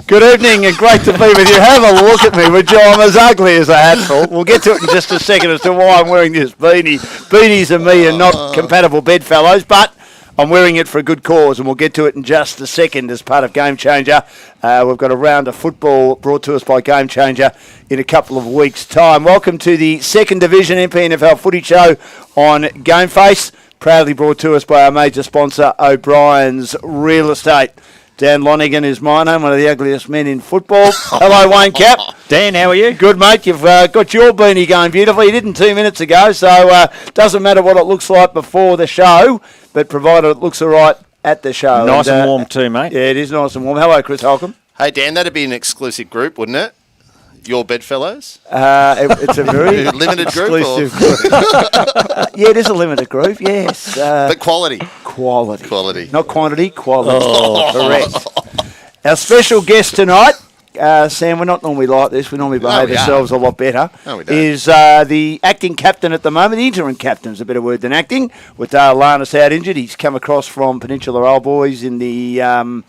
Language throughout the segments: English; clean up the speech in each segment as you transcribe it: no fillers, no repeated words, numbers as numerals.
Good evening and great to be with you. Have a look at me, would you? I'm as ugly as a hatful. We'll get to it in just a second as to why I'm wearing this beanie. Beanies and me are not compatible bedfellows, but I'm wearing it for a good cause, and we'll get to it in just a second as part of Game Changer. We've got a round of football brought to us by Game Changer in a couple of weeks' time. Welcome to the Second Division MPNFL Footy Show on GameFace, proudly brought to us by our major sponsor, O'Brien's Real Estate. Dan Lonigan is my name, one of the ugliest men in football. Hello, Wayne Cap. Dan, how are you? Good, mate. You've got your beanie going beautifully. You didn't 2 minutes ago, so doesn't matter what it looks like before the show, but provided it looks all right at the show. Nice and warm too, mate. Yeah, it is nice and warm. Hello, Chris Holcomb. Hey, Dan, that'd be an exclusive group, wouldn't it? Your bedfellows? It's a very limited exclusive group? Yeah, it is a limited group, yes. But quality. Quality. Not quantity, quality. Correct. Our special guest tonight, Sam, we're not normally like this. We normally behave ourselves a lot better. No, we don't. Is the acting captain at the moment. The interim captain's a better word than acting. With Dale Larness out injured, he's come across from Peninsula Old Boys in the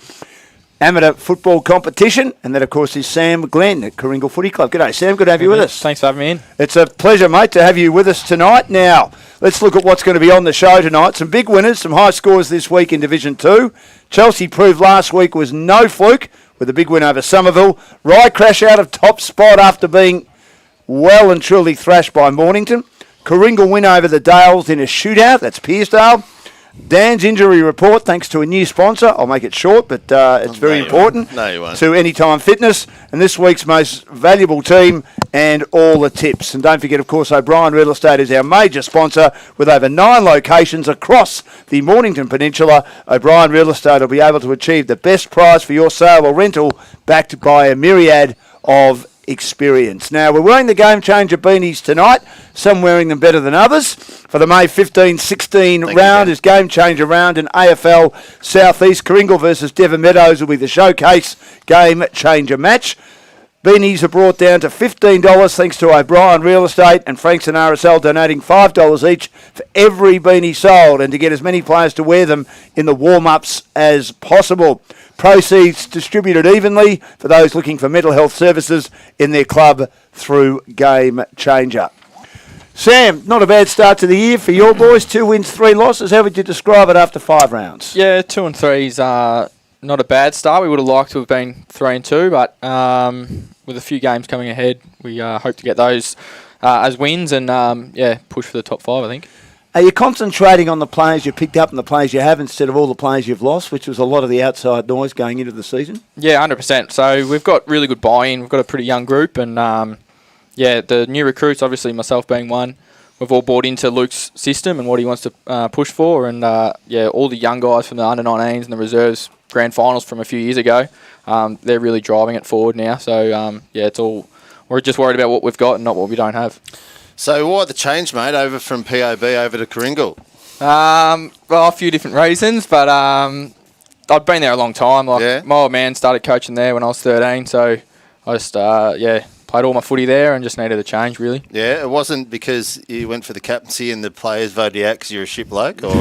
amateur football competition, and that, of course, is Sam Glenn at Coringal Footy Club. G'day, Sam. Good to have you with us. Thanks for having me in. It's a pleasure, mate, to have you with us tonight. Now, let's look at what's going to be on the show tonight. Some big winners, some high scores this week in Division 2. Chelsea proved last week was no fluke with a big win over Somerville. Rye crash out of top spot after being well and truly thrashed by Mornington. Coringal win over the Dales in a shootout. That's Pearsdale. Dan's injury report, thanks to a new sponsor. I'll make it short, but it's very important. No, you won't. To Anytime Fitness, and this week's most valuable team and all the tips. And don't forget, of course, O'Brien Real Estate is our major sponsor with over 9 locations across the Mornington Peninsula. O'Brien Real Estate will be able to achieve the best price for your sale or rental, backed by a myriad of experience. Now, we're wearing the Game Changer beanies tonight, some wearing them better than others. For the May 15-16 round is Game Changer round in AFL Southeast. Coringal versus Devon Meadows will be the showcase Game Changer match. Beanies are brought down to $15 thanks to O'Brien Real Estate, and Franks and RSL donating $5 each for every beanie sold, and to get as many players to wear them in the warm-ups as possible. Proceeds distributed evenly for those looking for mental health services in their club through Game Changer. Sam, not a bad start to the year for your boys. 2 wins, 3 losses. How would you describe it after 5 rounds? Yeah, 2 and 3's not a bad start. We would have liked to have been 3 and 2, but with a few games coming ahead, we hope to get those as wins and push for the top 5, I think. Are you concentrating on the players you picked up and the players you have instead of all the players you've lost, which was a lot of the outside noise going into the season? Yeah, 100%. So we've got really good buy-in. We've got a pretty young group, and the new recruits, obviously myself being one, we've all bought into Luke's system and what he wants to push for, and all the young guys from the under-19s and the reserves grand finals from a few years ago, they're really driving it forward now. So it's all, we're just worried about what we've got and not what we don't have. So why the change, mate, over from POB over to Coringal? Well, a few different reasons, but I've been there a long time. My old man started coaching there when I was 13, so I just played all my footy there and just needed a change, really. Yeah, it wasn't because you went for the captaincy and the players voted you out because you're a shit bloke, or?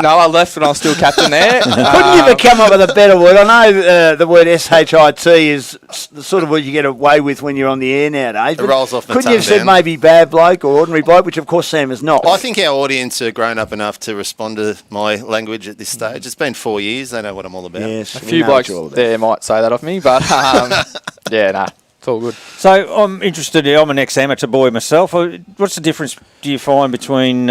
No, I left when I was still captain there. Couldn't you ever come up with a better word? I know the word SHIT is the sort of word you get away with when you're on the air nowadays. It rolls off my tongue. Couldn't you have said maybe bad bloke or ordinary bloke, which of course Sam is not? Well, I think our audience are grown up enough to respond to my language at this stage. It's been 4 years. They know what I'm all about. Yes, a few blokes there might say that of me, but it's all good. So I'm interested. I'm an ex-amateur boy myself. What's the difference do you find between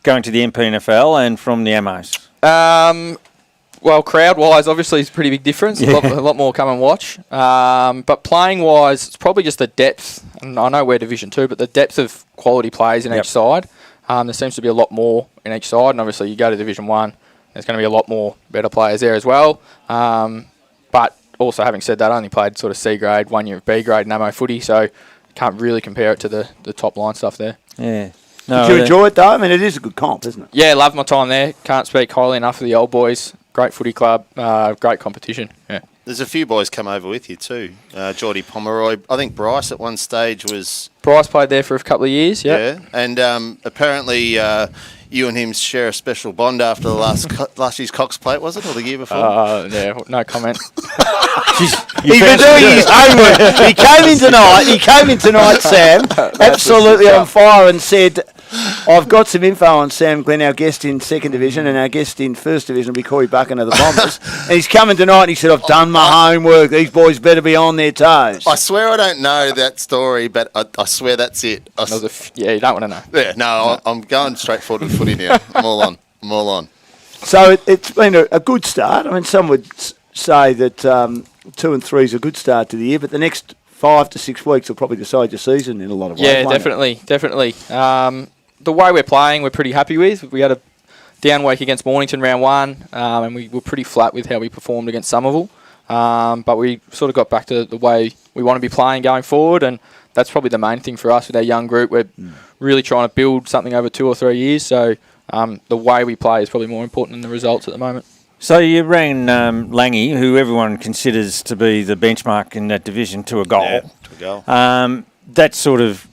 going to the MPNFL and from the Amos? Well, crowd-wise, obviously, it's a pretty big difference. Yeah. A lot more come and watch. But playing-wise, it's probably just the depth. And I know we're Division 2, but the depth of quality players in each side. There seems to be a lot more in each side. And obviously, you go to Division 1, there's going to be a lot more better players there as well. But also, having said that, I only played sort of C grade, 1 year of B grade in Ammo footy, so can't really compare it to the top line stuff there. Yeah. No, did you enjoy it, though? I mean, it is a good comp, isn't it? Yeah, loved my time there. Can't speak highly enough of the old boys. Great footy club, great competition. Yeah. There's a few boys come over with you too. Geordie Pomeroy. I think Bryce at one stage was... Bryce played there for a couple of years, yeah. And apparently you and him share a special bond after the last year's Cox Plate, was it, or the year before? Yeah, no comment. He's been doing his homework. He came in tonight, Sam, absolutely on fire, and said, I've got some info on Sam Glenn, our guest in second division, and our guest in first division will be Corey Buchan of the Bombers. And he's coming tonight and he said, I've done my homework. These boys better be on their toes. I swear I don't know that story, but I swear that's it. Yeah, you don't want to know. Yeah, no, I'm going straight forward with footy now. I'm all on. So it's been a good start. I mean, some would say that 2 and 3 is a good start to the year, but the next 5 to 6 weeks will probably decide your season in a lot of ways. Yeah, definitely. The way we're playing, we're pretty happy with. We had a down week against Mornington round 1, and we were pretty flat with how we performed against Somerville. But we sort of got back to the way we want to be playing going forward, and that's probably the main thing for us with our young group. We're really trying to build something over 2 or 3 years, so the way we play is probably more important than the results at the moment. So you ran Langy, who everyone considers to be the benchmark in that division, to a goal. Yeah, to a goal. That's sort of...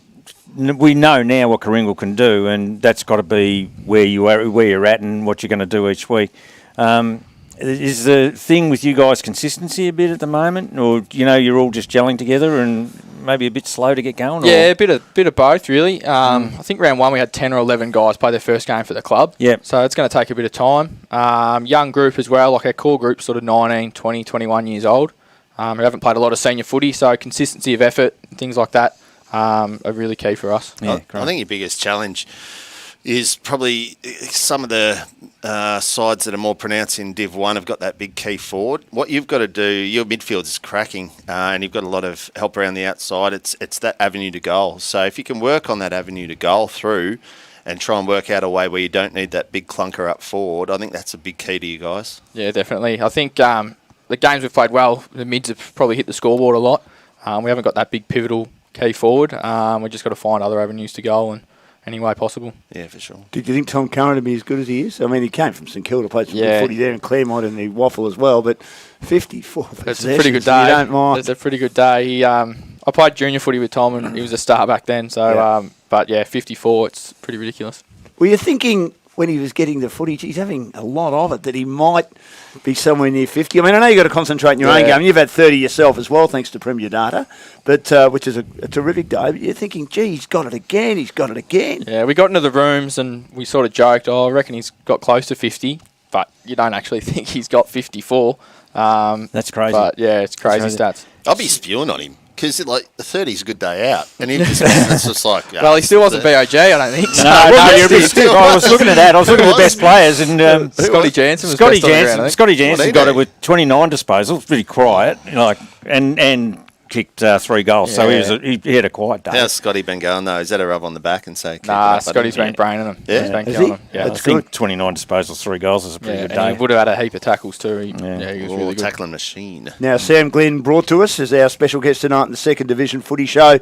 We know now what Karingal can do, and that's got to be where you're at and what you're going to do each week. Is the thing with you guys consistency a bit at the moment, or you're all just gelling together and maybe a bit slow to get going? Yeah, a bit of both really. I think round 1 we had 10 or 11 guys play their first game for the club. Yep. So it's going to take a bit of time. Young group as well, like our core group, sort of 19, 20, 21 years old. We haven't played a lot of senior footy, so consistency of effort, things like that. Are really key for us. Yeah, I think your biggest challenge is probably some of the sides that are more pronounced in Div 1 have got that big key forward. What you've got to do, your midfield is cracking, and you've got a lot of help around the outside. It's that avenue to goal. So if you can work on that avenue to goal through and try and work out a way where you don't need that big clunker up forward, I think that's a big key to you guys. Yeah, definitely. I think the games we've played well, the mids have probably hit the scoreboard a lot. We haven't got that big pivotal key forward. We just got to find other avenues to goal in any way possible. Yeah, for sure. Did you think Tom Curran would be as good as he is? I mean, he came from St Kilda, played some good footy there in Claremont and the Waffle as well, but 54 It's a pretty good day. You don't mind. It's a pretty good day. I played junior footy with Tom and he was a star back then. So, but 54, it's pretty ridiculous. Were you thinking when he was getting the footage, he's having a lot of it, that he might be somewhere near 50? I mean, I know you've got to concentrate in your own game. You've had 30 yourself as well, thanks to Premier Data, but which is a terrific day. But you're thinking, gee, he's got it again. Yeah, we got into the rooms and we sort of joked, I reckon he's got close to 50, but you don't actually think he's got 54. That's crazy. But, yeah, it's crazy stats. I'll be spewing on him. Because the 30 is a good day out, and it's just like. Well, he still wasn't BOG, I don't think. So. No, you're a bit stiff. I was looking at that. I was looking at the best players, and Scotty Jansen was Scotty best on the ground, Jansen got it with 29 disposals, pretty quiet, and kicked 3 goals. So he had a quiet day. How's Scotty been going though? Is that a rub on the back and say? Nah, Scotty's been braining them. Yeah, he's been killing them. Yeah, I think 29 disposals, 3 goals is a pretty good day. And he would have had a heap of tackles too. He was really good. Tackling machine. Now, Sam Glenn brought to us as our special guest tonight in the second division footy show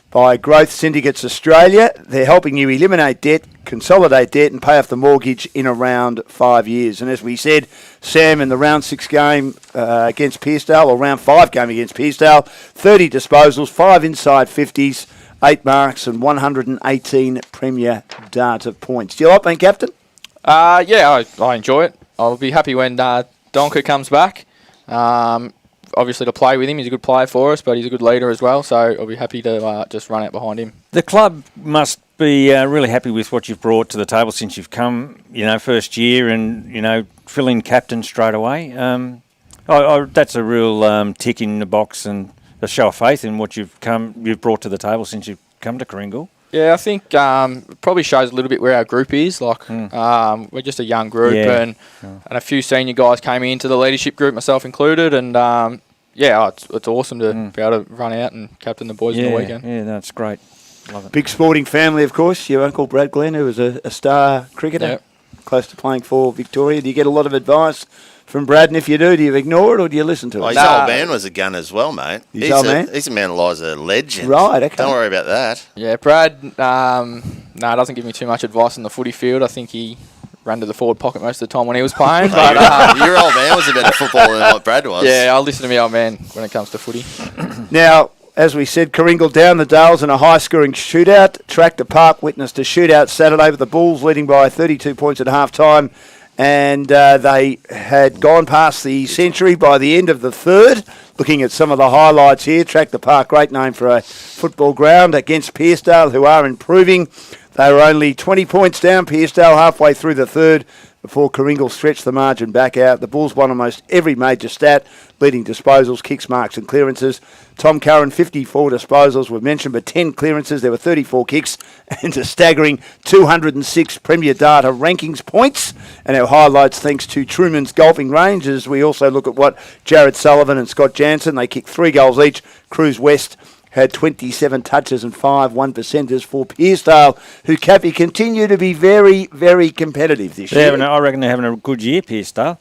by Growth Syndicates Australia. They're helping you eliminate debt, consolidate debt and pay off the mortgage in around 5 years. And as we said, Sam in the round 6 game against Pearcedale, or round 5 game against Pearcedale, 30 disposals, 5 inside 50s, 8 marks and 118 Premier Data points. Do you like being captain? I enjoy it. I'll be happy when Donker comes back. Obviously to play with him, he's a good player for us, but he's a good leader as well, so I'll be happy to just run out behind him. The club must be really happy with what you've brought to the table since you've come, first year, and, fill in captain straight away. That's a real tick in the box and a show of faith in what you've brought to the table since you've come to Karingal. Yeah, I think it probably shows a little bit where our group is. We're just a young group, and a few senior guys came into the leadership group, myself included, and it's awesome to be able to run out and captain the boys in the weekend. Yeah, that's great. Love it. Big sporting family, of course. Your uncle Brad Glenn, who was a star cricketer, close to playing for Victoria. Do you get a lot of advice from Brad, and if you do you ignore it or do you listen to it? His old man was a gun as well, mate. He's a man who lies a legend. Right, okay. Don't worry about that. Yeah, Brad, doesn't give me too much advice on the footy field. I think he ran to the forward pocket most of the time when he was playing. But your old man was a better footballer than what Brad was. Yeah, I'll listen to my old man when it comes to footy. Now, as we said, Coringle down the Dales in a high-scoring shootout. Tractor Park witnessed a shootout Saturday with the Bulls leading by 32 points at half-time. And they had gone past the century by the end of the third. Looking at some of the highlights here, Tractor Park, great name for a football ground, against Pearcedale, who are improving. They were only 20 points down, Pearcedale, halfway through the third, before Coringle stretched the margin back out. The Bulls won almost every major stat, leading disposals, kicks, marks and clearances. Tom Curran, 54 disposals were mentioned, but 10 clearances. There were 34 kicks and a staggering 206 Premier Data rankings points. And our highlights thanks to Truman's golfing range, as we also look at what Jared Sullivan and Scott Jansen, they kicked 3 goals each. Cruz West had 27 touches and 5 1-percenters for Pearcedale, who, Cappy, continue to be very, very competitive this year. I reckon they're having a good year, Pearcedale.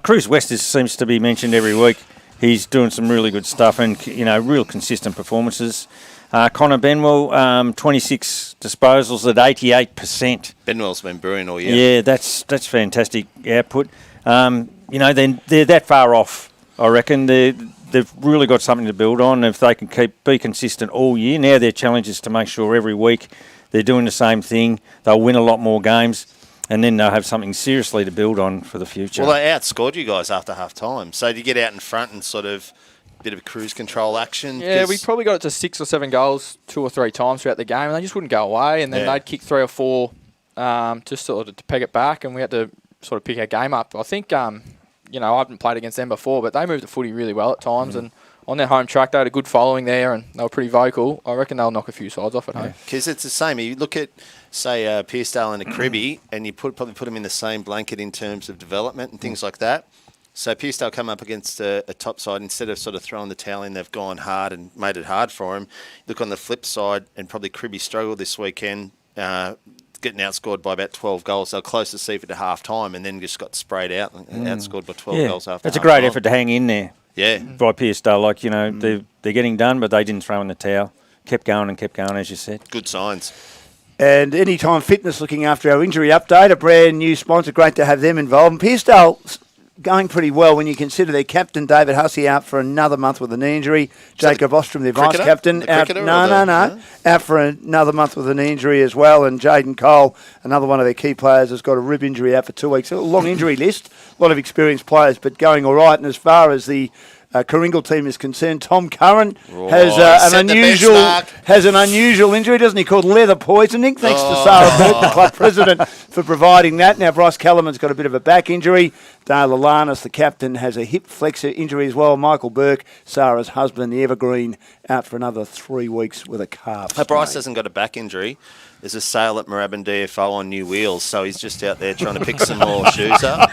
Cruz West seems to be mentioned every week. He's doing some really good stuff and, real consistent performances. Connor Benwell, 26 disposals at 88%. Benwell's been brilliant all year. Yeah, that's fantastic output. They're that far off, I reckon. They've really got something to build on. If they can be consistent all year, now their challenge is to make sure every week they're doing the same thing. They'll win a lot more games, and then they'll have something seriously to build on for the future. Well, they outscored you guys after half time. So do you get out in front and sort of a bit of cruise control action? Yeah, we probably got it to 6 or 7 goals 2 or 3 times throughout the game, and they just wouldn't go away. And then they'd kick 3 or 4 just sort of to peg it back, and we had to sort of pick our game up. I think, I haven't played against them before, but they moved the footy really well at times. And on their home track, they had a good following there, and they were pretty vocal. I reckon they'll knock a few sides off at home. Because it's the same. You look at, say, Pearcedale and a Cribby, and you probably put them in the same blanket in terms of development and things like that. So Pearcedale come up against a top side. Instead of sort of throwing the towel in, they've gone hard and made it hard for them. Look on the flip side, and probably Cribby struggled this weekend, getting outscored by about 12 goals. They were close to see it at half-time and then just got sprayed out and outscored by 12 goals after It's a great effort to hang in there. Yeah. By Pearcedale. They're getting done, but they didn't throw in the towel. Kept going, as you said. Good signs. And Anytime Fitness looking after our injury update, a brand new sponsor. Great to have them involved. And Pearcedale going pretty well when you consider their captain, David Hussey, out for another month with a knee injury. Jacob Ostrom, their vice-captain, out. No. Out for another month with a knee injury as well. And Jaden Cole, another one of their key players, has got a rib injury out for 2 weeks. A long injury list, a lot of experienced players, but going all right. And as far as the Coringle team is concerned, Tom Curran has an unusual injury, doesn't he, called leather poisoning. Thanks to Sarah Burton, club president, for providing that. Now, Bryce Kellerman's got a bit of a back injury. Dale Alanis, the captain, has a hip flexor injury as well. Michael Burke, Sarah's husband, the Evergreen, out for another 3 weeks with a calf. Bryce hasn't got a back injury. There's a sale at Moorabbin DFO on new wheels, so he's just out there trying to pick some more shoes up.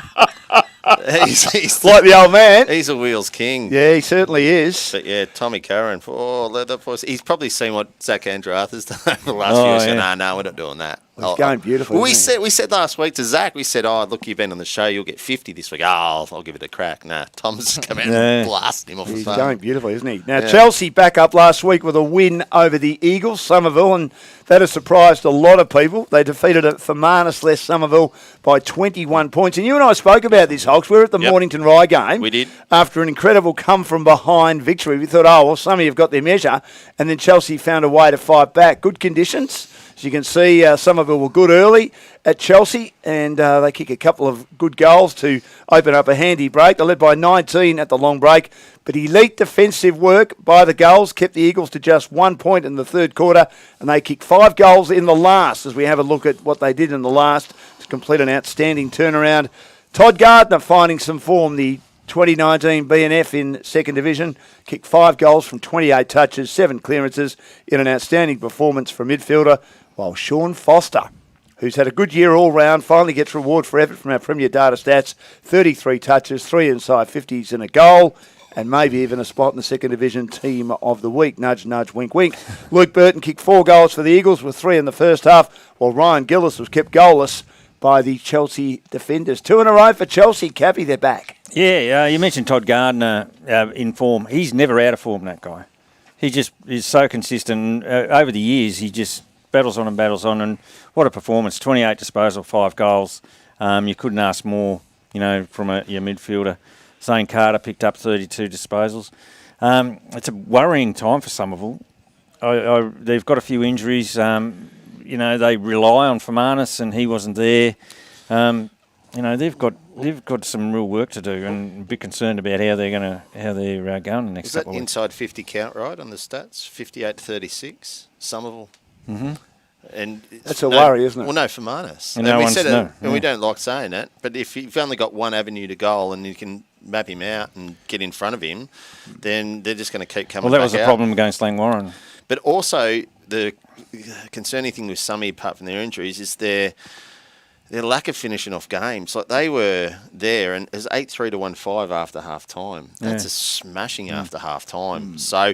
He's like the old man. He's a wheels king. Yeah, he certainly is. But yeah, Tommy Curran, leather force. He's probably seen what Zach Andratha's done over the last few years. Yeah. No, we're not doing that. Well, he's going beautifully. Well, we said last week to Zach, we said, look, you've been on the show, you'll get 50 this week. I'll give it a crack. Nah, Tom's come out and blasted him off the phone. He's going beautifully, isn't he? Now, Chelsea back up last week with a win over the Eagles, Somerville, and that has surprised a lot of people. They defeated it for Marnus Somerville by 21 points. And you and I spoke about this, Hulks. We were at the Mornington Rye game. We did. After an incredible come-from-behind victory. We thought, some of you have got their measure. And then Chelsea found a way to fight back. Good conditions. As you can see, Somerville were good early at Chelsea, and they kick a couple of good goals to open up a handy break. They led by 19 at the long break, but elite defensive work by the goals kept the Eagles to just 1 point in the third quarter, and they kicked 5 goals in the last as we have a look at what they did in the last to complete an outstanding turnaround. Todd Gardner finding some form, the 2019 BNF in second division, kicked 5 goals from 28 touches, 7 clearances in an outstanding performance for midfielder, while Sean Foster, who's had a good year all round, finally gets reward for effort from our Premier Data stats, 33 touches, 3 inside 50s and a goal, and maybe even a spot in the second division team of the week. Nudge, nudge, wink, wink. Luke Burton kicked 4 goals for the Eagles with 3 in the first half, while Ryan Gillis was kept goalless by the Chelsea defenders. 2 in a row for Chelsea. Cappy, they're back. Yeah, you mentioned Todd Gardner in form. He's never out of form, that guy. He just is so consistent. Over the years, he just battles on, and what a performance. 28 disposal, 5 goals. You couldn't ask more, from your midfielder. Zane Carter picked up 32 disposals. It's a worrying time for Somerville. They've got a few injuries. They rely on Fermanus, and he wasn't there. They've got some real work to do, and a bit concerned about how they're going the next Is that couple of weeks. inside 50 count right on the stats? 58-36, Somerville. Mm-hmm. And That's a worry, isn't it? Well, no, Fermanus. And no we one's- said it, no, and we yeah. don't like saying that. But if you've only got one avenue to goal and you can map him out and get in front of him, then they're just going to keep coming. Well, that back was the out. problem against Langwarren. But also the concerning thing with Summy, apart from their injuries, is their lack of finishing off games. Like they were there, and it was 8-3 to 1-5 after half time. That's Yeah. a smashing after half time. So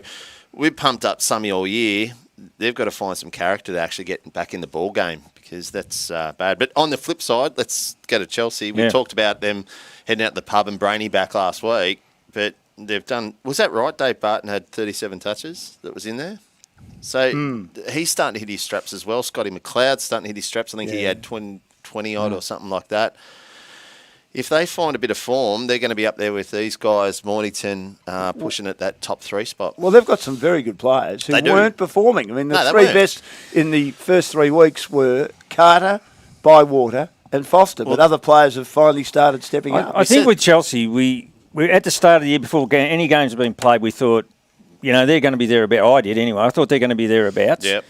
we've pumped up Summy all year. They've got to find some character to actually get back in the ball game, because that's bad. But on the flip side, let's go to Chelsea. We talked about them heading out the pub and Brainy back last week, but they've done. Was that right? Dave Barton had 37 touches that was in there. So he's starting to hit his straps as well. Scotty McLeod's starting to hit his straps. I think he had 20 odd or something like that. If they find a bit of form, they're going to be up there with these guys, Mornington, pushing at that top 3 spot. Well, they've got some very good players who They do. weren't performing. I mean, the No, they three weren't. best in the first 3 weeks were Carter, Bywater and Foster, but other players have finally started stepping up. I think with Chelsea, we at the start of the year, before any games have been played, we thought, they're going to be thereabouts. I did anyway. I thought they're going to be thereabouts. Yep.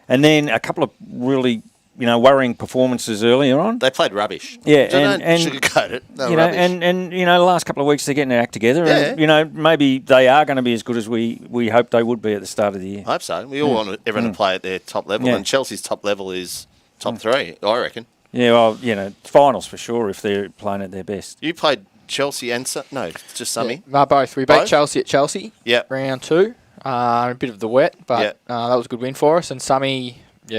And then a couple of really, worrying performances earlier on. They played rubbish. Yeah, So and don't sugarcoat it. They were you know, rubbish. and the last couple of weeks they're getting their act together, Yeah. and maybe they are going to be as good as we hoped they would be at the start of the year. I hope so. We all want everyone to play at their top level, Yeah. and Chelsea's top level is top 3, I reckon. Yeah, well, finals for sure if they're playing at their best. You played Chelsea and no, just Summy. No, both. We beat Both? Chelsea at Chelsea. Yep. Round 2. A bit of the wet, but Yeah. that was a good win for us. And Summy,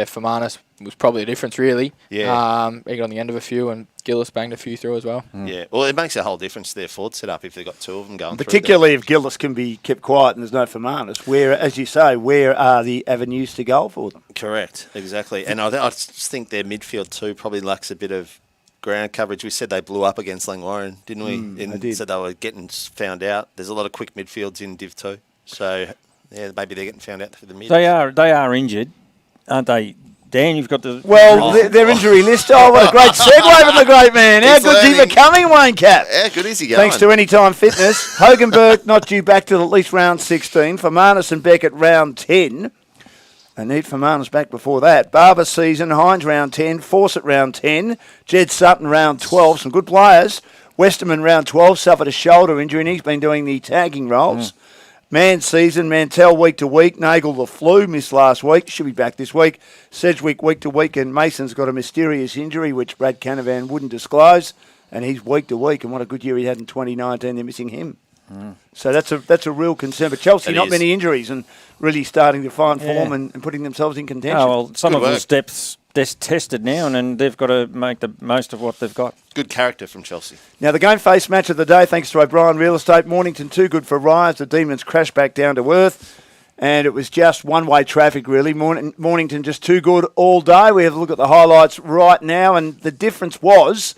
Fermanus was probably a difference, really. Yeah. He got on the end of a few, and Gillis banged a few through as well. Yeah, well, it makes a whole difference to their forward setup if they've got 2 of them going Particularly if Gillis can be kept quiet and there's no Fermanus. Where, as you say, where are the avenues to goal for them? Correct, exactly. And I just think their midfield too probably lacks a bit of ground coverage. We said they blew up against Langwarren, didn't we? they did. So they were getting found out. There's a lot of quick midfields in Div 2. So, maybe they're getting found out through the mid. They are injured, aren't they? Dan, you've got the... Well, their injury list. Oh, what a great segue from the great man. How He's good's he learning. becoming, Wayne Cap? How good is he going? Thanks to Anytime Fitness. Hoganberg not due back till at least round 16. Fermanus and Beckett round 10. They need Fermanus back before that. Barber season, Hines round 10. Fawcett round 10. Jed Sutton round 12. Some good players. Westerman round 12 suffered a shoulder injury and he's been doing the tagging roles. Man season, Mantell week to week. Nagel the flu, missed last week. Should be back this week. Sedgwick week to week. And Mason's got a mysterious injury which Brad Canavan wouldn't disclose. And he's week to week. And what a good year he had in 2019. They're missing him. So that's a real concern. But Chelsea, It not is. many injuries and really starting to find Yeah. form and putting themselves in contention. Oh, well, some Good of work. those depths tested now, and they've got to make the most of what they've got. Good character from Chelsea. Now, the GameFace match of the day, thanks to O'Brien Real Estate. Mornington, too good for Rise. The Demons crashed back down to earth. And it was just one-way traffic, really. Mornington just too good all day. We have a look at the highlights right now. And the difference was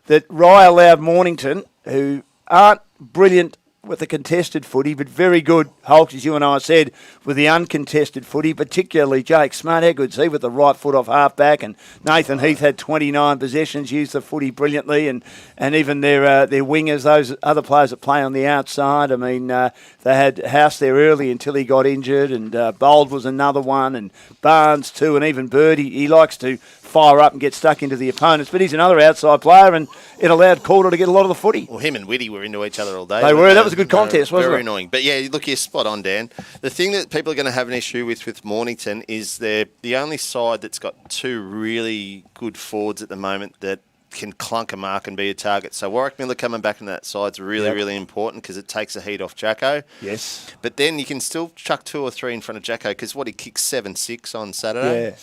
that Rye allowed Mornington, who aren't brilliant with the contested footy, but very good, Hulk, as you and I said, with the uncontested footy, particularly Jake Smart. How good's he with the right foot off half-back? And Nathan Heath had 29 possessions, used the footy brilliantly, and even their wingers, those other players that play on the outside. I mean, they had House there early until he got injured, and Bold was another one, and Barnes too, and even Bird. He likes to fire up and get stuck into the opponents, but he's another outside player, and it allowed Calder to get a lot of the footy. Well, him and Whitty were into each other all day. They weren't were. That was a good contest, They were wasn't very it? annoying. But yeah, look, you're spot on, Dan. The thing that people are going to have an issue with Mornington is they're the only side that's got 2 really good forwards at the moment that can clunk a mark and be a target. So Warwick Miller coming back into that side's really, Yep. really important because it takes the heat off Jacko. Yes. But then you can still chuck 2 or 3 in front of Jacko because he kicked 7-6 on Saturday. Yeah.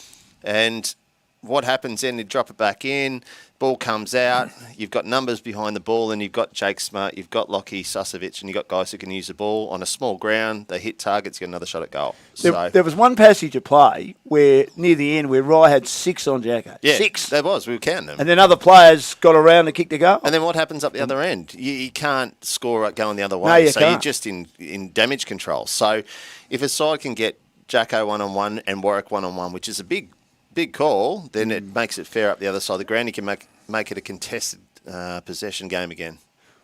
And what happens then? You drop it back in, ball comes out, you've got numbers behind the ball, and you've got Jake Smart, you've got Lockie Susovic, and you've got guys who can use the ball on a small ground. They hit targets, get another shot at goal. There was one passage of play where, near the end, where Rye had 6 on Jacko. Yeah, 6. there was. We were counting them. And then other players got around and kicked a goal. And then what happens up the other end? You can't score going the other way. No, you so can't. you're just in damage control. So if a side can get Jacko one-on-one and Warwick one-on-one, which is a big call, then it makes it fair up the other side of the ground. You can make it a contested possession game again.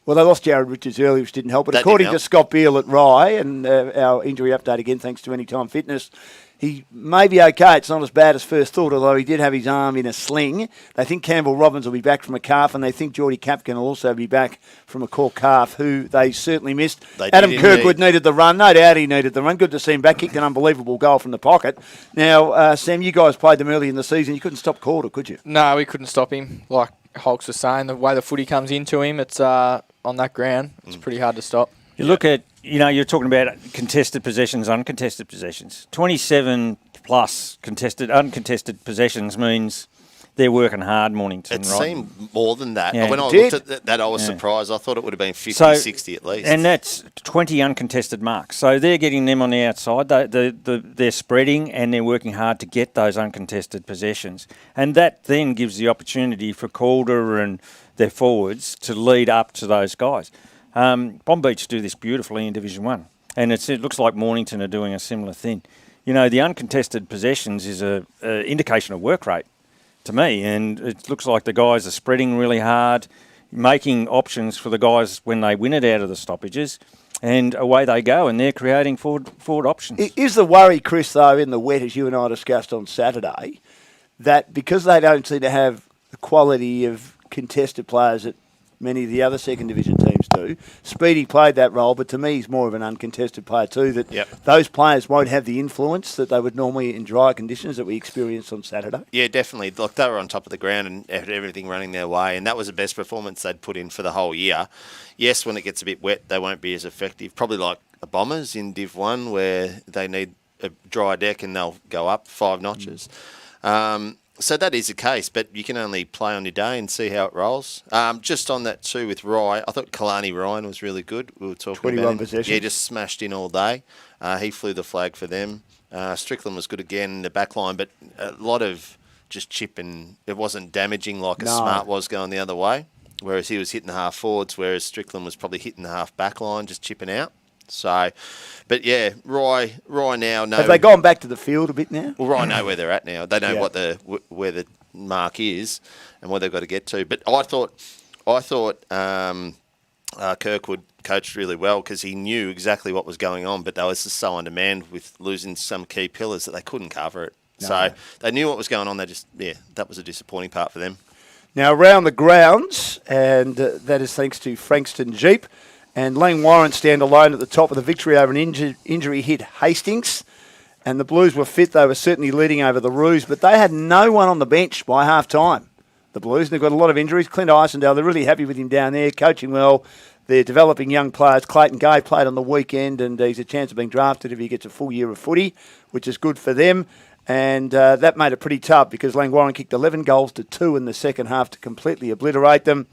Well, they lost Jared Richards early, which didn't help. But That according didn't to help. Scott Beale at Rye, and our injury update again, thanks to Anytime Fitness, he may be okay. It's not as bad as first thought, although he did have his arm in a sling. They think Campbell Robbins will be back from a calf, and they think Geordie Capkin will also be back from a core calf, who they certainly missed. They did Adam indeed. Kirkwood needed the run. No doubt he needed the run. Good to see him back. Kicked an unbelievable goal from the pocket. Now, Sam, you guys played them early in the season. You couldn't stop Calder, could you? No, we couldn't stop him. Like Hulks was saying, the way the footy comes into him, it's on that ground. It's pretty hard to stop. You look at, you're talking about contested possessions, uncontested possessions. 27 plus uncontested possessions means they're working hard, Mornington, It right? seemed more than that. Yeah. When I It looked at that, I was surprised. I thought it would have been 50, So- 60 at least. And that's 20 uncontested marks. So they're getting them on the outside. They're spreading and they're working hard to get those uncontested possessions. And that then gives the opportunity for Calder and their forwards to lead up to those guys. Bomb Beach do this beautifully in Division 1. And it looks like Mornington are doing a similar thing. The uncontested possessions is a indication of work rate to me. And it looks like the guys are spreading really hard, making options for the guys when they win it out of the stoppages, and away they go, and they're creating forward options. Is the worry, Chris, though, in the wet, as you and I discussed on Saturday, that because they don't seem to have the quality of contested players that many of the other second division teams do, Speedy played that role, but to me he's more of an uncontested player too, that those players won't have the influence that they would normally in dry conditions that we experienced on Saturday? Yeah, definitely. Look, they were on top of the ground and had everything running their way, and that was the best performance they'd put in for the whole year. Yes, when it gets a bit wet, they won't be as effective. Probably like the Bombers in Div 1, where they need a dry deck and they'll go up 5 notches. So that is the case, but you can only play on your day and see how it rolls. Just on that too with Rye, I thought Kalani Ryan was really good. We were talking 21 about him. possessions. Yeah, just smashed in all day. He flew the flag for them. Strickland was good again in the back line, but a lot of just chipping. It wasn't damaging like a Smart was going the other way, whereas he was hitting the half forwards, whereas Strickland was probably hitting the half back line, just chipping out. So, but yeah, Rye now know. Have they gone back to the field a bit now? Well, Rye know where they're at now. They know Yeah. where the mark is and where they've got to get to. But I thought Kirkwood coached really well because he knew exactly what was going on. But they was just so undermanned with losing some key pillars that they couldn't cover it. No. So they knew what was going on. That was a disappointing part for them. Now, around the grounds, and that is thanks to Frankston Jeep. And Lang Warren stand alone at the top of the victory over an injury hit Hastings. And the Blues were fit. They were certainly leading over the Roos, but they had no one on the bench by half-time, the Blues. And they've got a lot of injuries. Clint Isendale, they're really happy with him down there, coaching well. They're developing young players. Clayton Gay played on the weekend, and he's a chance of being drafted if he gets a full year of footy, which is good for them. And that made it pretty tough because Lang Warren kicked 11 goals to 2 in the second half to completely obliterate them.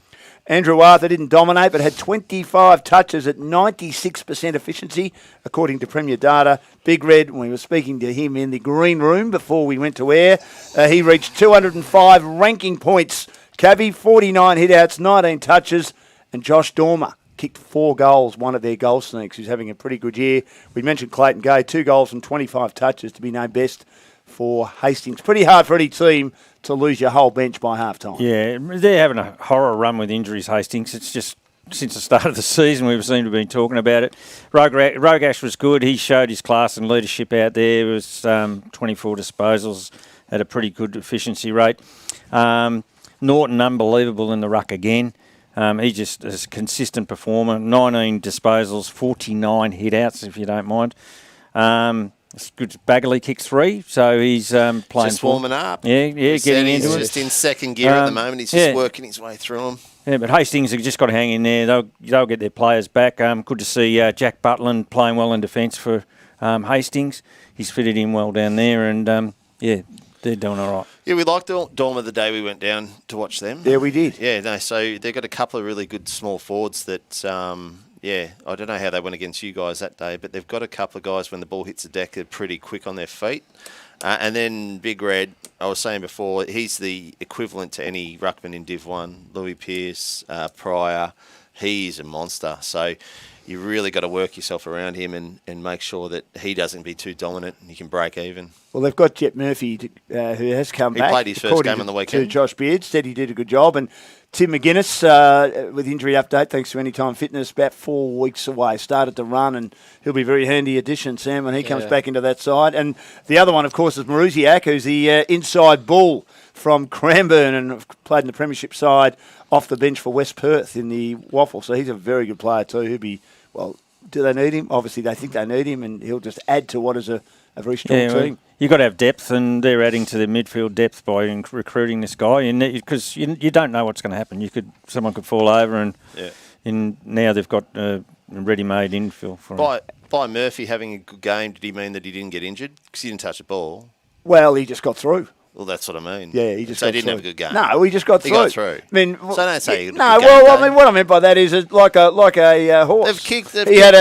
Andrew Arthur didn't dominate, but had 25 touches at 96% efficiency, according to Premier Data. Big Red, when we were speaking to him in the green room before we went to air, he reached 205 ranking points. Cabby, 49 hitouts, 19 touches, and Josh Dormer kicked 4 goals, one of their goal sneaks, who's having a pretty good year. We mentioned Clayton Gay, 2 goals and 25 touches to be named best for Hastings. Pretty hard for any team to lose your whole bench by half-time. Yeah, they're having a horror run with injuries, Hastings. It's just since the start of the season we've seemed to be talking about it. Rogash was good. He showed his class and leadership out there. It was 24 disposals at a pretty good efficiency rate. Norton, unbelievable in the ruck again. He just is a consistent performer. 19 disposals, 49 hit-outs, if you don't mind. It's good. Bagley kicked 3, so he's playing. Just warming up. Yeah, getting into he's it. just in second gear at the moment. He's just working his way through them. Yeah, but Hastings have just got to hang in there. They'll get their players back. Good to see Jack Butland playing well in defence for Hastings. He's fitted in well down there, and They're doing all right. Yeah, we liked Dormer the day we went down to watch them. Yeah, we did. Yeah, no, so they've got a couple of really good small forwards that, I don't know how they went against you guys that day, but they've got a couple of guys when the ball hits the deck, they're pretty quick on their feet. And then Big Red, I was saying before, he's the equivalent to any ruckman in Div 1. Louis Pearce, Pryor, he's a monster. So you really got to work yourself around him and make sure that he doesn't be too dominant and you can break even. Well, they've got Jet Murphy, who has come back. He played his first game on the weekend. To Josh Beard, said he did a good job. And Tim McGuinness, with injury update, thanks to Anytime Fitness, about 4 weeks away, started to run, and he'll be a very handy addition, Sam, when he comes back into that side. And the other one, of course, is Marusiak, who's the inside bull from Cranbourne and played in the premiership side off the bench for West Perth in the Waffle. So he's a very good player too. He'll be, well, do they need him? Obviously, they think they need him, and he'll just add to what is a very strong team. You've got to have depth, and they're adding to their midfield depth by recruiting this guy. Because you don't know what's going to happen. Someone could fall over, and now they've got a ready-made infill for him. By Murphy having a good game, did he mean that he didn't get injured? Because he didn't touch the ball. Well, he just got through. Well, that's what I mean. Yeah, he just so got he didn't through. have a good game. No, he just got through. He got through. I mean, so don't say no. Well, I mean, what I meant by that is like a horse. He had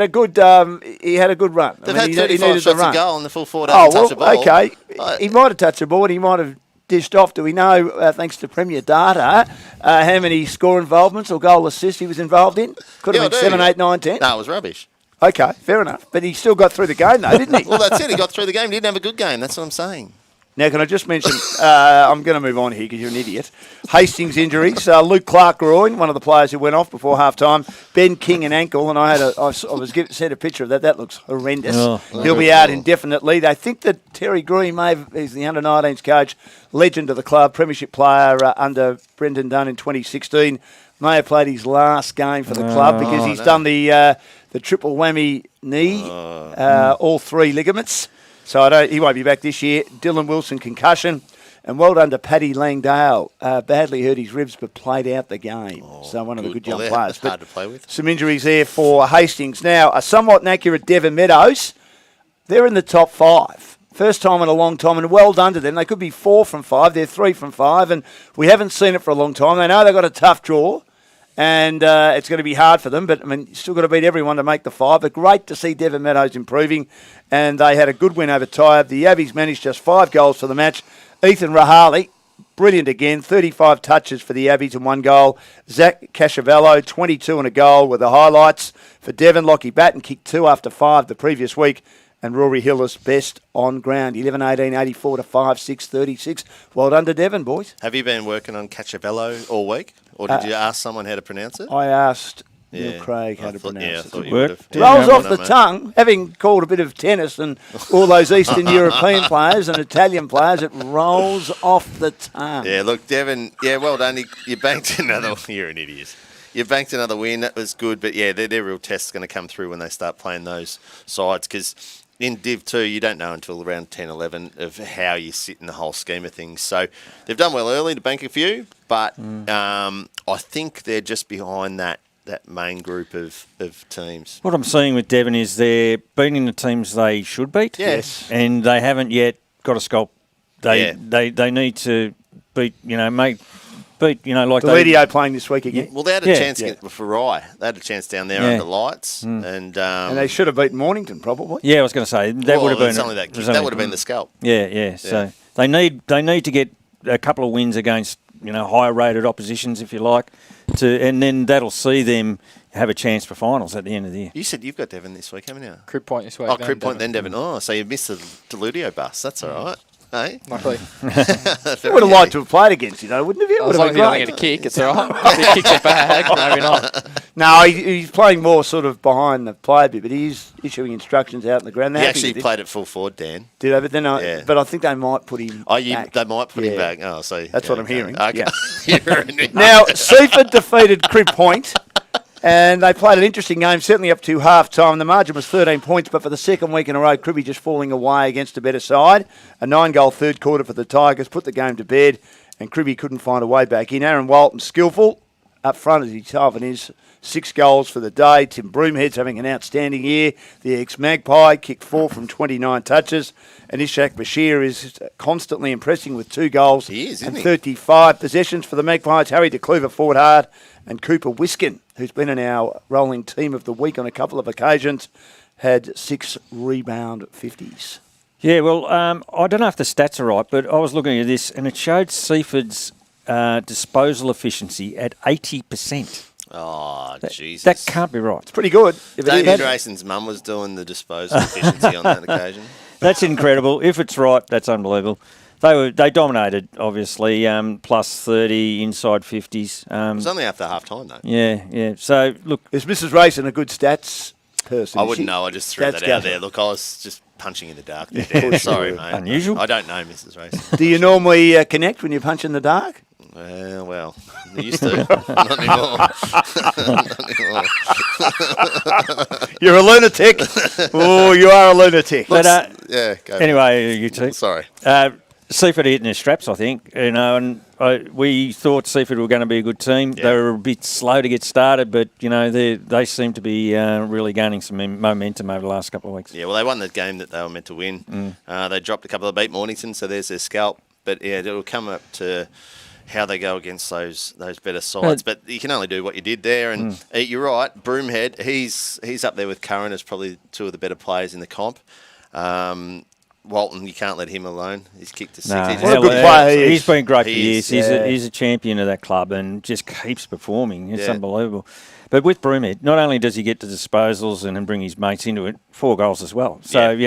a good run. They've had 35 shots a goal, and the full forward hasn't touched the ball. Okay, he might have touched the ball, and he might have dished off. Do we know, thanks to Premier Data, how many score involvements or goal assists he was involved in? Could have been 7, 8, 9, 10. No, it was rubbish. Okay, fair enough. But he still got through the game, though, didn't he? Well, that's it. He got through the game. He didn't have a good game. That's what I'm saying. Now, can I just mention, I'm going to move on here because you're an idiot. Hastings injuries. Luke Clark-Groin, one of the players who went off before half-time. Ben King, an ankle, and I was sent a picture of that. That looks horrendous. He'll be out indefinitely. They think that Terry Green, he's the under-19s coach, legend of the club, premiership player under Brendan Dunn in 2016, may have played his last game for the club because he's done the triple whammy knee, all 3 ligaments. So he won't be back this year. Dylan Wilson, concussion. And well done to Paddy Langdale. Badly hurt his ribs, but played out the game. So one of the good young players. Hard to play with. Some injuries there for Hastings. Now, a somewhat inaccurate Devon Meadows. They're in the top 5. First time in a long time, and well done to them. They could be 4 from 5. They're 3 from 5, and we haven't seen it for a long time. They know they've got a tough draw, and it's going to be hard for them. But, I mean, you still got to beat everyone to make the 5. But great to see Devon Meadows improving, and they had a good win over Tyab. The Yabbies managed just 5 goals for the match. Ethan Rahali, brilliant again, 35 touches for the Yabbies and 1 goal. Zach Casciavello, 22 and a goal were the highlights. For Devon, Lockie Batten kicked 2 after 5 the previous week. And Rory Hillis best on ground, 11-18, 84 to 5-6, 36. Well done to Devon, boys. Have you been working on Casciavello all week? Or did you ask someone how to pronounce it? I asked Neil Craig how to pronounce it. Rolls off the tongue, having called a bit of tennis and all those Eastern European players and Italian players, it rolls off the tongue. Yeah, look, Devon, well done. You banked another. You're an idiot. You banked another win. That was good. But, yeah, their real test's going to come through when they start playing those sides because in Div 2, you don't know until around 10, 11 of how you sit in the whole scheme of things. So they've done well early to bank a few, but I think they're just behind that main group of teams. What I'm seeing with Devon is they're beating the teams they should beat. Yes. And they haven't yet got a sculpt. They need to beat, like Deledio playing this week again. Well, they had a chance for Rye. They had a chance down there under lights. And they should have beaten Mornington, probably. Yeah, I was going to say, that would have been... That would have been the scalp. Yeah. So they need to get a couple of wins against, higher rated oppositions, if you like, and then that'll see them have a chance for finals at the end of the year. You said you've got Devon this week, haven't you? Crib Point this week. Oh, Crib Point, then Devon. Oh, so you missed the Deludio bus. That's all right. Hey? Luckily. You would have liked to have played against, wouldn't have you? As long as you don't get a kick, it's all right. If he kicks it back, maybe not. No, he's playing more sort of behind the play bit, but he's issuing instructions out in the ground. He actually played at full forward, Dan. Did they? But then, but I think they might put him back. They might put him back. Oh, so that's what I'm hearing. Okay. Yeah. Now, Seaford defeated Crib Point. And they played an interesting game, certainly up to half-time. The margin was 13 points, but for the second week in a row, Cribby just falling away against a better side. A 9-goal third quarter for the Tigers put the game to bed, and Cribby couldn't find a way back in. Aaron Walton, skillful, up front as he often is, 6 goals for the day. Tim Broomhead's having an outstanding year. The ex-Magpie kicked 4 from 29 touches. And Ishak Bashir is constantly impressing with 2 goals and 35 possessions for the Magpies. Harry de Kluver fought hard. And Cooper Wiskin, who's been in our rolling team of the week on a couple of occasions, had 6 rebound 50s. Yeah, well, I don't know if the stats are right, but I was looking at this and it showed Seaford's disposal efficiency at 80%. Oh, Jesus. That can't be right. It's pretty good. David Grayson's mum was doing the disposal efficiency on that occasion. That's incredible. If it's right, that's unbelievable. They dominated, obviously, plus 30 inside 50s. It was only after half time, though. Yeah. So, look. Is Mrs. Rayson a good stats person? I wouldn't know. I just threw that out there. Look, I was just punching in the dark there, Dan. Sorry, mate. Unusual. I don't know Mrs. Rayson. Do you normally connect when you punch in the dark? Well, I used to. Not anymore. Not anymore. You're a lunatic. Oh, you are a lunatic. But, yeah, go. Anyway, you two. Sorry. Seaford are hitting their straps, I think. And we thought Seaford were going to be a good team. Yeah. They were a bit slow to get started, but they seem to be really gaining some momentum over the last couple of weeks. Yeah, well, they won the game that they were meant to win. They dropped a couple of beat Mornington, so there's their scalp. But yeah, it'll come up to how they go against those better sides. But you can only do what you did there. And you're right, Broomhead, he's up there with Curran as probably 2 of the better players in the comp. Walton, you can't let him alone. He's kicked a 6. What a good player he is. He's been great for years. He's a champion of that club and just keeps performing. It's unbelievable. But with Broomhead, not only does he get the disposals and bring his mates into it, 4 goals as well. So,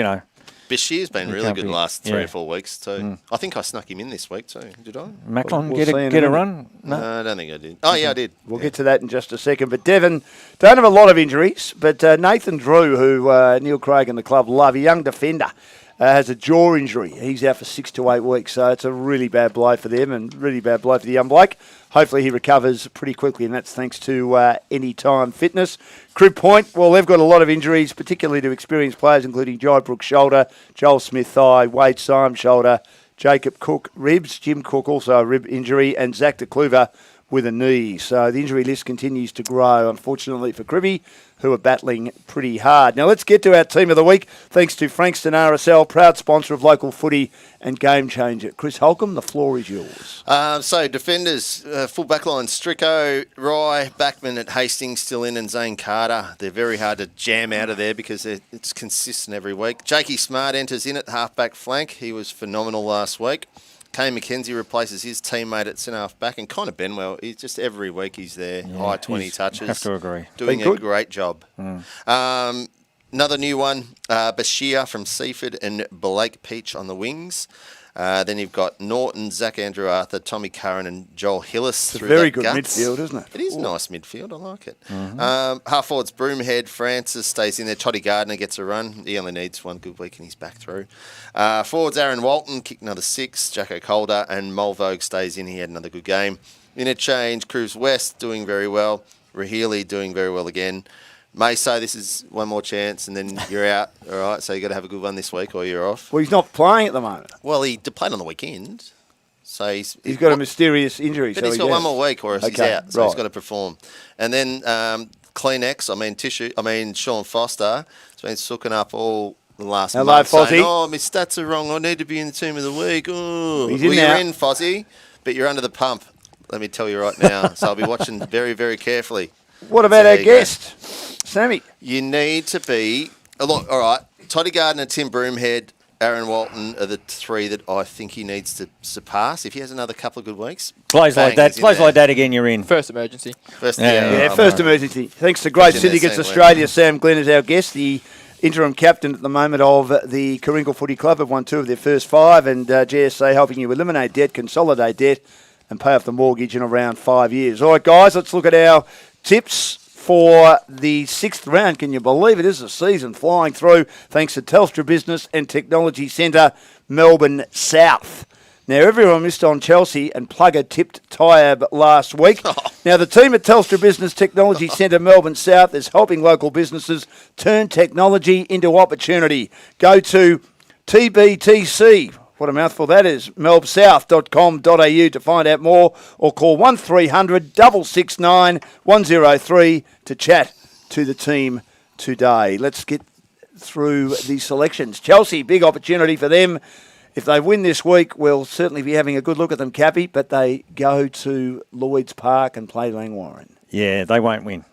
Bashir's been really good the last 3 or 4 weeks too. I think I snuck him in this week too. Did I? Macklin get a run? No, I don't think I did. Oh, yeah, I did. We'll get to that in just a second. But Devon don't have a lot of injuries. But Nathan Drew, who Neil Craig and the club love, a young defender, has a jaw injury. He's out for 6 to 8 weeks. So it's a really bad blow for them and really bad blow for the young bloke. Hopefully he recovers pretty quickly, and that's thanks to Anytime Fitness. Crib Point, well, they've got a lot of injuries, particularly to experienced players, including Jai Brooks shoulder, Joel Smith thigh, Wade Syme shoulder, Jacob Cook ribs, Jim Cook also a rib injury, and Zach de Kluver with a knee. So the injury list continues to grow, unfortunately, for Cribby, who are battling pretty hard. Now let's get to our team of the week, thanks to Frankston RSL, proud sponsor of local footy and game changer. Chris Holcomb, the floor is yours. So defenders, full back line, Stricko, Rye, Backman at Hastings still in, and Zane Carter. They're very hard to jam out of there because it's consistent every week. Jakey Smart enters in at half-back flank. He was phenomenal last week. Kane McKenzie replaces his teammate at centre-half back, and Connor Benwell, he's just every week he's there, high 20 touches. Have to agree. Doing a great job. Another new one, Bashir from Seaford and Blake Peach on the wings. Then you've got Norton, Zach Andrew Arthur, Tommy Curran and Joel Hillis. It's a very good midfield, isn't it? It is nice midfield. I like it. Half forwards, Broomhead, Francis stays in there. Toddy Gardner gets a run. He only needs 1 good week and he's back through. Forwards, Aaron Walton, kicked another 6. Jacko Calder and Mulvogue stays in. He had another good game. Interchange, Cruz West doing very well. Rahili doing very well again. Meso, this is one more chance, and then you're out. All right, so you got to have a good one this week, or you're off. Well, he's not playing at the moment. Well, he played on the weekend, so he's got a mysterious injury. But he's got one more week, or else he's out. So he's got to perform. And then Kleenex, Sean Foster, has been sooking up all the last month, saying, "Oh, my stats are wrong. I need to be in the team of the week." Oh, you're in, Fozzie, but you're under the pump. Let me tell you right now. So I'll be watching very, very carefully. What about our guest, Sammy? You need to be... Look, all right, Toddy Gardner, Tim Broomhead, Aaron Walton are the 3 that I think he needs to surpass. If he has another couple of good weeks... Plays like that again, you're in. First emergency. First emergency. Thanks to Great Syndicates Australia, Sam Glenn is our guest, the interim captain at the moment of the Kooringal Footy Club. Have won 2 of their first 5, and GSA helping you eliminate debt, consolidate debt, and pay off the mortgage in around 5 years. All right, guys, let's look at our tips for the 6th round. Can you believe it? This is a season flying through thanks to Telstra Business and Technology Centre, Melbourne South. Now, everyone missed on Chelsea and Plugger tipped Tyab last week. Now, the team at Telstra Business Technology Centre, Melbourne South, is helping local businesses turn technology into opportunity. Go to TBTC. What a mouthful that is. melbsouth.com.au to find out more, or call 1300 669 103 to chat to the team today. Let's get through the selections. Chelsea, big opportunity for them. If they win this week, we'll certainly be having a good look at them, Cappy, but they go to Lloyd's Park and play Langwarrin. Yeah, they won't win.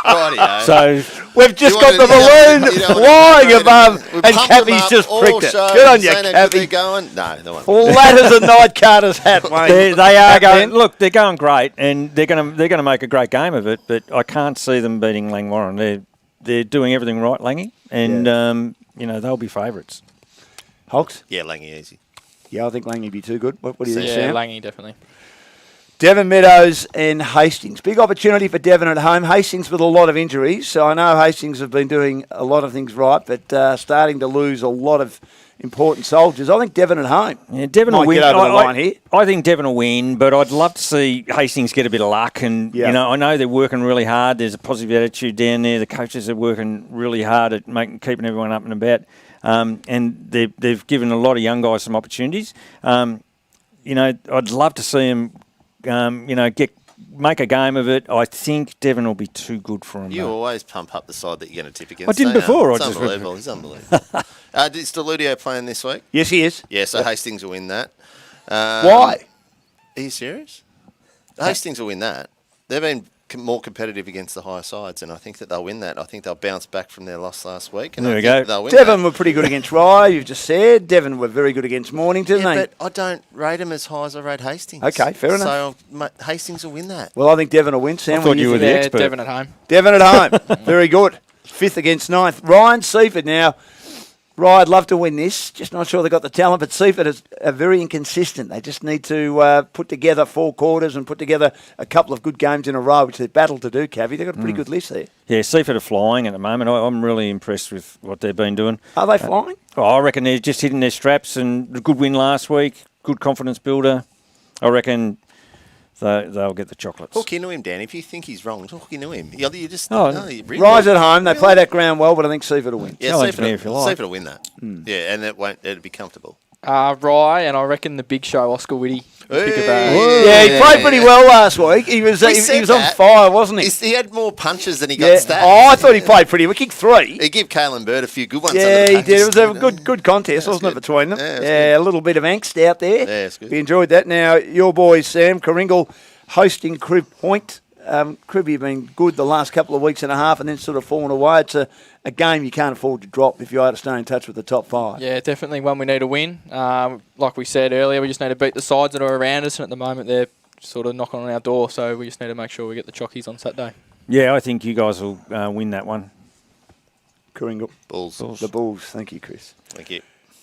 Rightio. So We've just got the balloon flying above, and Cappy's just pricked it. Good on you, Cappy. Going? No, they won't. Flat as a night carter's hat, mate. they are going. Look, they're going great, and they're going to make a great game of it. But I can't see them beating Langwarrin. They're doing everything right, Langy, and they'll be favourites. Hulks? Yeah, Langy easy. Yeah, I think Langy would be too good. What do you think, Yeah, Sam? Langy definitely. Devon Meadows and Hastings. Big opportunity for Devon at home. Hastings with a lot of injuries. So I know Hastings have been doing a lot of things right, but starting to lose a lot of important soldiers. I think Devon at home. Yeah, Devon will Might win. get over the line here. I think Devon will win, but I'd love to see Hastings get a bit of luck. And I know they're working really hard. There's a positive attitude down there. The coaches are working really hard at keeping everyone up and about. And they've given a lot of young guys some opportunities. I'd love to see them, make a game of it. I think Devon will be too good for them. You always pump up the side that you're going to tip against. I didn't before. It's unbelievable. He's unbelievable. Is Deludio playing this week? Yes, he is. Yeah, so Hastings will win that. Why? Are you serious? Hastings will win that. They've been more competitive against the higher sides, and I think that they'll win that. I think they'll bounce back from their loss last week. And there we go. They'll win Devon that. were pretty good against Rye, you've just said. Devon were very good against Mornington. Yeah, but I don't rate them as high as I rate Hastings. Okay, fair enough. So Hastings will win that. Well, I think Devon will win. Sam, I thought what do you were think? the expert. Devon at home. Devon at home. Very good. 5th against 9th. Ryan Seaford now. Rye, I'd love to win this. Just not sure they've got the talent, but Seaford are very inconsistent. They just need to put together 4 quarters and put together a couple of good games in a row, which they've battled to do, Cavi. They've got a pretty good list there. Yeah, Seaford are flying at the moment. I'm really impressed with what they've been doing. Are they flying? I reckon they're just hitting their straps, and a good win last week, good confidence builder. I reckon they'll get the chocolates. Hook into him, Dan. If you think he's wrong, hook into him. You just really Rise at home. They play that ground well, but I think Seaford will win. Yeah, Challenge me if you like. Seaford will win that. Yeah, and it'll be comfortable. Rye, and I reckon the big show, Oscar Whitty. Yeah, he played pretty well last week. He was on fire, wasn't he? He had more punches than he got stats. Oh, I thought he played pretty well. He kicked 3. He gave Caelan Bird a few good ones. Yeah, he did. It was a good contest, wasn't it, between them? Yeah, a little bit of angst out there. Yeah, it's good. We enjoyed that. Now, your boys, Sam, Coringle, hosting Crib Point. Crib, you've been good the last couple of weeks and a half and then sort of fallen away. It's a game you can't afford to drop if you are to stay in touch with the top 5. Yeah, definitely one we need to win. Like we said earlier, we just need to beat the sides that are around us, and at the moment they're sort of knocking on our door, so we just need to make sure we get the chockies on Saturday. Yeah, I think you guys will win that one. Coringle. Bulls. The Bulls. Thank you, Chris. Thank you.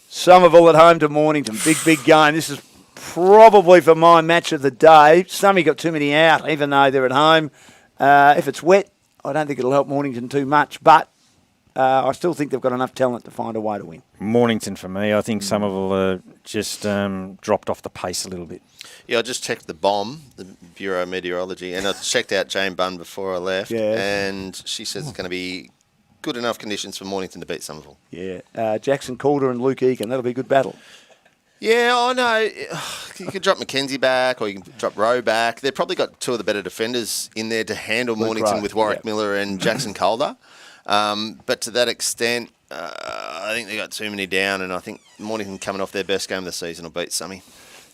Somerville at home to Mornington. Big game. This is probably for my match of the day. Summy got too many out, even though they're at home. If it's wet, I don't think it'll help Mornington too much, but I still think they've got enough talent to find a way to win. Mornington for me. I think Somerville just dropped off the pace a little bit. Yeah, I just checked the BOM, the Bureau of Meteorology, and I checked out Jane Bunn before I left, and she says it's going to be good enough conditions for Mornington to beat Somerville. Yeah, Jackson Calder and Luke Egan. That'll be a good battle. Yeah, I know. You can drop Mackenzie back or you can drop Rowe back. They've probably got 2 of the better defenders in there to handle Mornington with Warwick Miller and Jackson Calder. But to that extent, I think they got too many down, and I think Mornington coming off their best game of the season will beat Summy.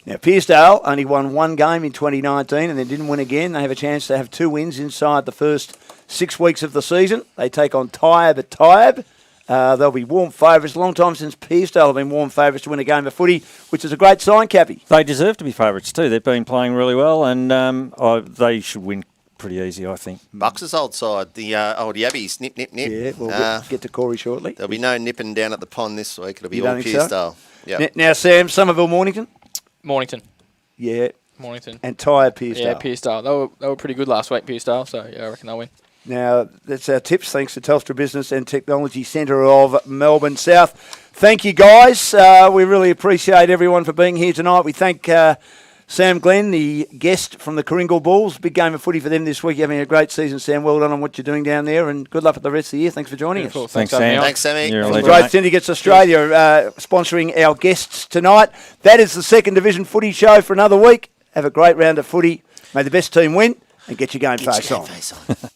Now, Pearcedale only won 1 game in 2019 and then didn't win again. They have a chance to have 2 wins inside the first 6 weeks of the season. They take on Tyab at Tyab. They'll be warm favourites. A long time since Pearcedale have been warm favourites to win a game of footy, which is a great sign, Cappy. They deserve to be favourites too. They've been playing really well, and they should win pretty easy, I think. Bucks' old side, the old Yabbies, nip. Yeah, we'll get to Corey shortly. There'll be no nipping down at the pond this week. It'll be You all don't think Pearcedale. so? Yep. Now, Sam, Somerville, Mornington? Mornington. Yeah. Mornington. And Tyre, Pearcedale. Yeah, Pearcedale. They were pretty good last week, Pearcedale, so yeah, I reckon they'll win. Now, that's our tips, thanks to Telstra Business and Technology Centre of Melbourne South. Thank you, guys. We really appreciate everyone for being here tonight. We thank Sam Glenn, the guest from the Kringle Bulls. Big game of footy for them this week. You're having a great season, Sam. Well done on what you're doing down there, and good luck for the rest of the year. Thanks for joining us. Cool. Thanks, for having Sam. me on. Thanks, Sammy. You're a Some legend, great mate. Syndicates Australia sponsoring our guests tonight. That is the second division footy show for another week. Have a great round of footy. May the best team win and get your game face on. Face on.